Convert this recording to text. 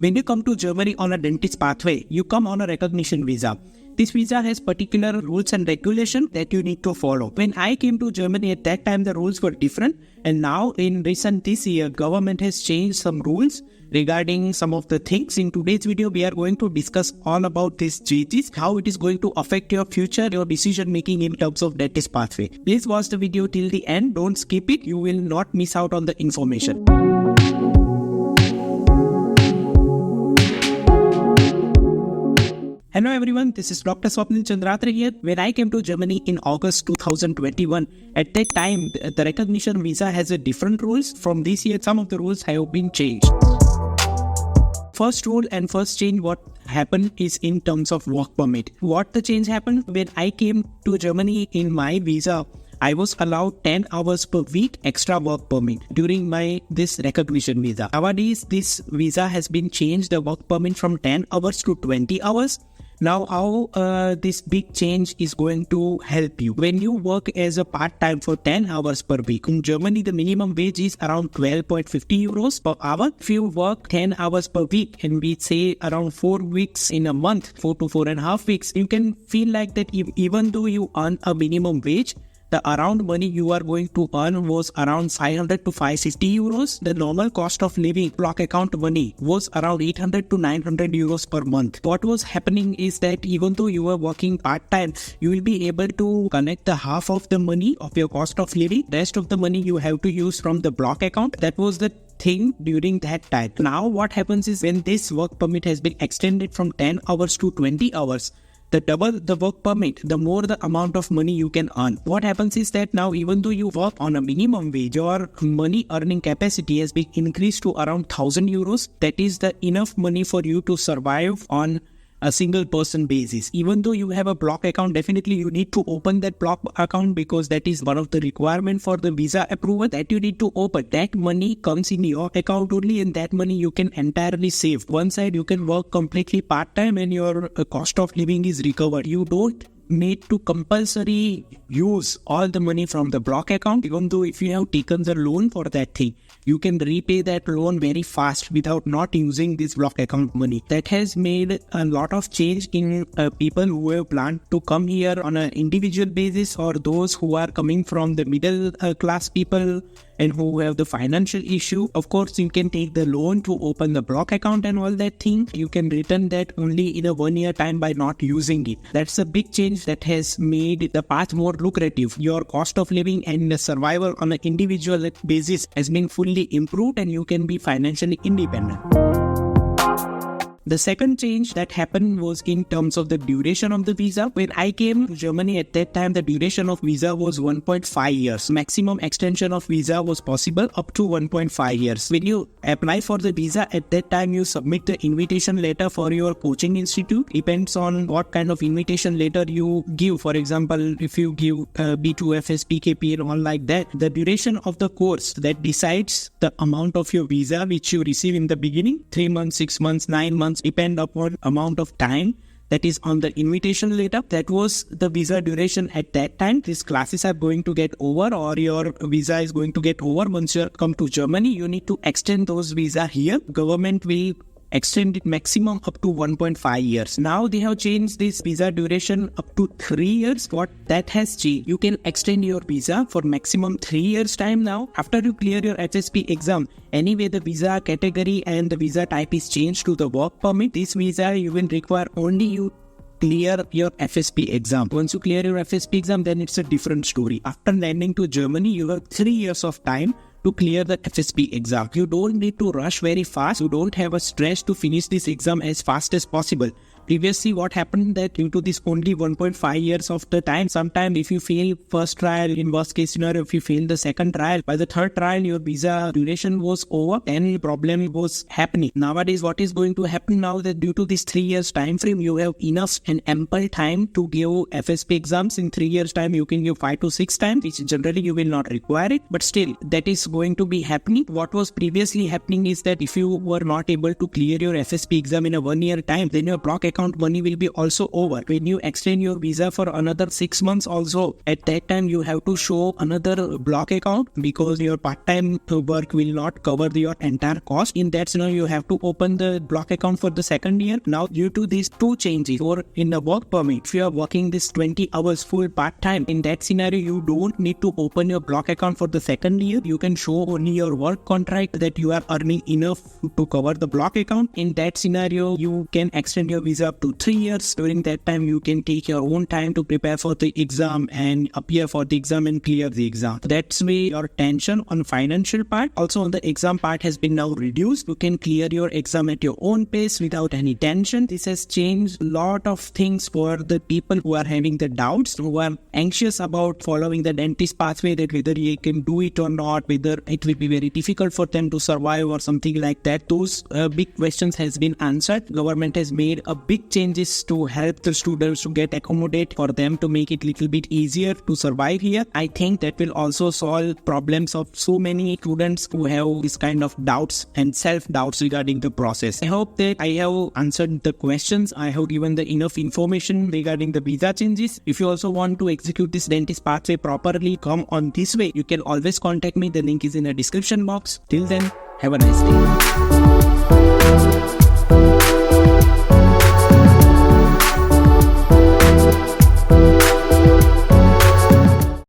When you come to Germany on a dentist pathway, you come on a recognition visa. This visa has particular rules and regulations that you need to follow. When I came to Germany at that time, the rules were different. And now in recent this year, government has changed some rules regarding some of the things. In today's video, we are going to discuss all about these changes, how it is going to affect your future, your decision making in terms of dentist pathway. Please watch the video till the end. Don't skip it. You will not miss out on the information. Hello everyone, this is Dr. Swapnil Chandratre here. When I came to Germany in August 2021, at that time, the recognition visa has a different rules. From this year, some of the rules have been changed. First rule and first change what happened is in terms of work permit. What the change happened when I came to Germany in my visa, I was allowed 10 hours per week extra work permit during this recognition visa. Nowadays, this visa has been changed, the work permit from 10 hours to 20 hours. Now, how this big change is going to help you? When you work as a part-time for 10 hours per week, in Germany, the minimum wage is around 12.50 euros per hour. If you work 10 hours per week, and we say around 4 weeks in a month, 4 to 4.5 weeks, you can feel like that even though you earn a minimum wage, the around money you are going to earn was around 500 to 550 euros. The normal cost of living block account money was around 800 to 900 euros per month. What was happening is that even though you were working part-time, you will be able to connect the half of the money of your cost of living. Rest of the money you have to use from the block account. That was the thing during that time. Now what happens is when this work permit has been extended from 10 hours to 20 hours, the double the work permit, the more the amount of money you can earn. What happens is that now even though you work on a minimum wage, your money earning capacity has been increased to around 1000 euros. That is the enough money for you to survive on a single person basis. Even though you have a block account, definitely you need to open that block account because that is one of the requirement for the visa approval that you need to open. That money comes in your account only, and that money you can entirely save. One side you can work completely part-time and your cost of living is recovered. You don't need to compulsory use all the money from the block account. Even though if you have taken the loan for that thing, you can repay that loan very fast without not using this block account money. That has made a lot of change in people who have planned to come here on an individual basis, or those who are coming from the middle class people and who have the financial issue. Of course, you can take the loan to open the block account and all that thing. You can return that only in a 1 year time by not using it. That's a big change that has made the path more lucrative. Your cost of living and the survival on an individual basis has been fully improved, and you can be financially independent. The second change that happened was in terms of the duration of the visa. When I came to Germany at that time, the duration of visa was 1.5 years. Maximum extension of visa was possible up to 1.5 years. When you apply for the visa at that time, you submit the invitation letter for your coaching institute. Depends on what kind of invitation letter you give. For example, if you give B2FS, PKP and all like that, the duration of the course that decides the amount of your visa which you receive in the beginning, 3 months, 6 months, 9 months, depend upon amount of time that is on the invitation letter. That was the visa duration at that time. These classes are going to get over, or your visa is going to get over. Once you come to Germany, you need to extend those visa here. Government will extend it maximum up to 1.5 years. Now they have changed this visa duration up to 3 years. What that has changed, you can extend your visa for maximum 3 years time now. After you clear your HSP exam, anyway the visa category and the visa type is changed to the work permit. This visa you will require only you clear your FSP exam. Once you clear your FSP exam, then it's a different story. After landing to Germany, you have 3 years of time to clear the FSP exam. You don't need to rush very fast. You don't have a stress to finish this exam as fast as possible. Previously, what happened that due to this only 1.5 years of the time, sometimes if you fail first trial, in worst case scenario, if you fail the second trial, by the third trial, your visa duration was over and the problem was happening. Nowadays, what is going to happen now that due to this 3 years time frame, you have enough and ample time to give FSP exams. In 3 years time, you can give 5 to 6 times, which generally you will not require it, but still that is going to be happening. What was previously happening is that if you were not able to clear your FSP exam in a 1 year time, then your block account account money will be also over. When you extend your visa for another 6 months also, at that time you have to show another block account because your part-time work will not cover your entire cost. In that scenario, you have to open the block account for the second year. Now, due to these two changes, or in the work permit, if you are working this 20 hours full part-time, in that scenario, you don't need to open your block account for the second year. You can show only your work contract that you are earning enough to cover the block account. In that scenario, you can extend your visa up to 3 years. During that time, you can take your own time to prepare for the exam and appear for the exam and clear the exam. That's why your tension on financial part, also on the exam part, has been now reduced. You can clear your exam at your own pace without any tension. This has changed a lot of things for the people who are having the doubts, who are anxious about following the dentist pathway, that whether they can do it or not, whether it will be very difficult for them to survive or something like that. Those big questions has been answered. Government has made a big changes to help the students to get accommodate for them to make it little bit easier to survive here. I think that will also solve problems of so many students who have this kind of doubts and self-doubts regarding the process. I hope that I have answered the questions. I have given the enough information regarding the visa changes. If you also want to execute this dentist pathway properly, come on this way, you can always contact me. The link is in the description box. Till then, have a nice day.